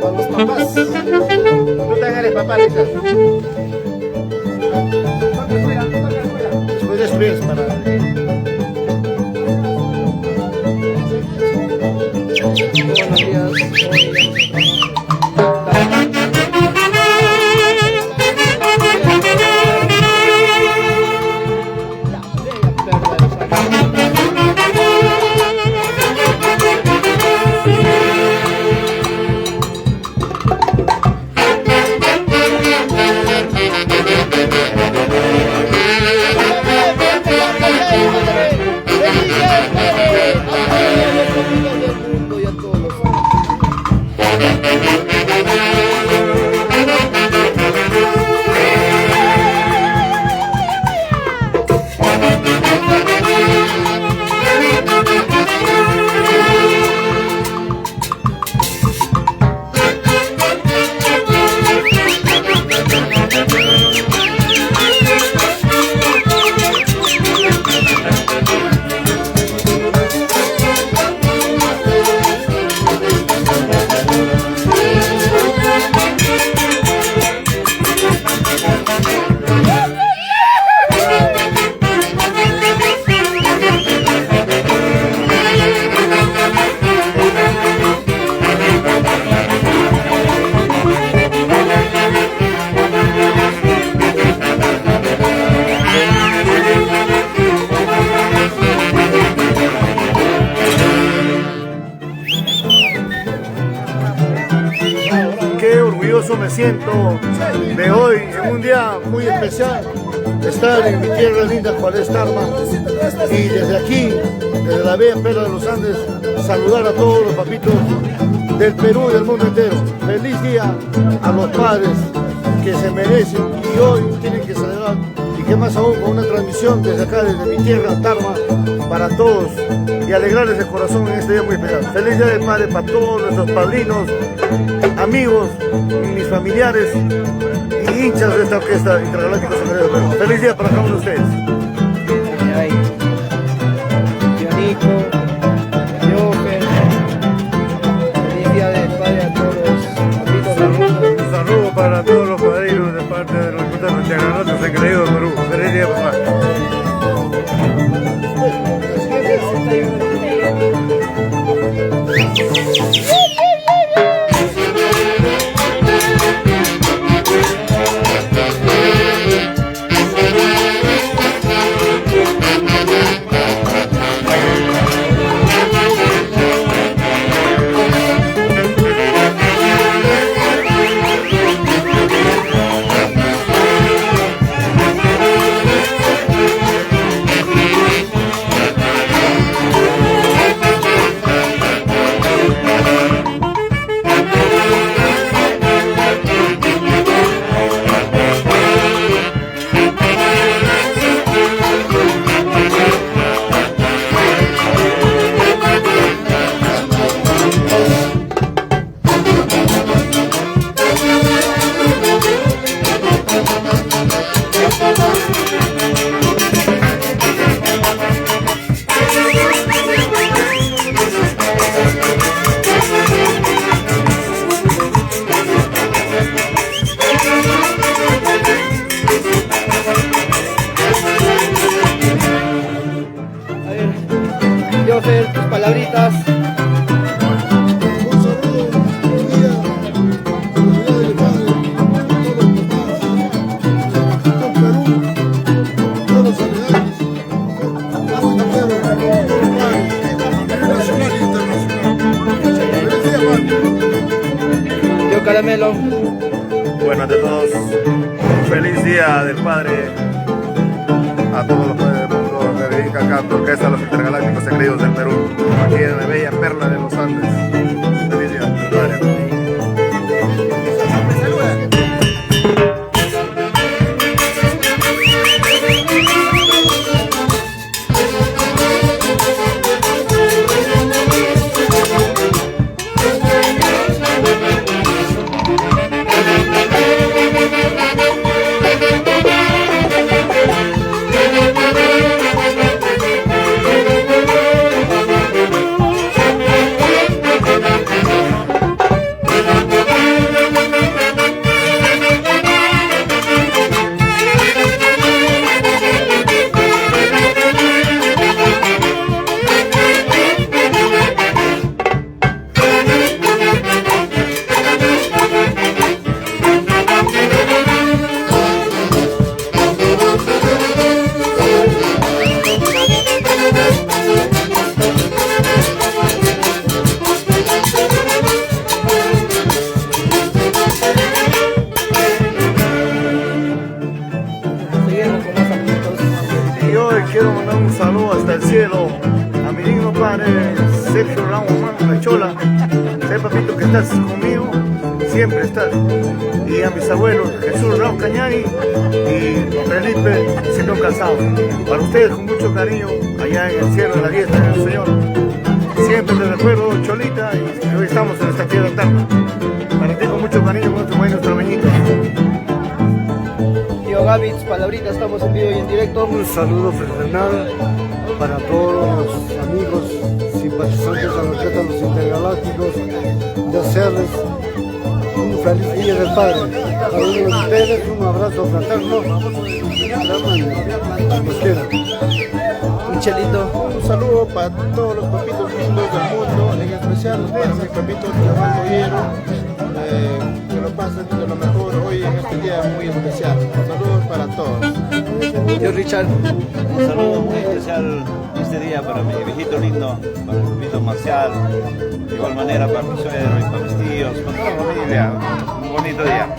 Para los papás. Tú también eres papá, Richard. Después destruyes para... Buenos días, Qué orgulloso me siento de hoy, en un día muy especial, estar en mi tierra linda, cual es Tarma, y desde aquí, desde la bella perla de los Andes, saludar a todos los papitos del Perú y del mundo entero. Feliz día a los padres que se merecen y hoy tienen que celebrar, y que más aún con una transmisión desde acá, desde mi tierra, Tarma, para todos, y alegrarles el corazón en este día muy especial. Feliz día del padre para todos nuestros padrinos, amigos, mis familiares y hinchas de esta orquesta intergaláctica Secretos del Perú. Feliz día para cada uno de ustedes. Nico, Joker, feliz día del padre a todos los amigos del mundo. Un saludo para todos los padrinos de parte de los intergalácticos Secretos del Perú. Feliz día, papá. Joker, tus palabritas. Un saludo, buen día, feliz día del padre, todos los papás, con Perú, todos los aledaños, nacional e internacional. Feliz día, padre. Yo Caramelo. Buenas de todos, feliz día del padre a todos los padres del mundo. Me dedica acá a Orquesta Los Intergalácticos Secretos del Perú, aquí en la bella perla de los Andes. Feliz día del padre. estás conmigo, siempre estás. Y a mis abuelos, Jesús Raúl Cañari y Felipe Simón Casado. Para ustedes con mucho cariño, allá en el cielo de la fiesta del Señor. Siempre te recuerdo, Cholita, y hoy estamos en esta tierra tarde. Para ti con mucho cariño, con nuestros buenos trameñitos. Tío Gavitz, palabrita, estamos en vivo y en directo. Un saludo fraternal para todos los amigos simpatizantes a los Atletas Intergalácticos, de hacerles un feliz día del Padre. Para uno de ustedes un abrazo fraterno. Los quiero. Michelito. Un saludo para todos los papitos lindos del mundo, en especial para mis papitos que me oyeron. Que lo pasen de lo mejor hoy en este día muy especial. Saludos para todos. Tío Richard. Un saludo muy especial este día para mi viejito lindo, para mi viejito Marcial, de igual manera para mi suegro y para mis tíos, para toda la familia. Un bonito día.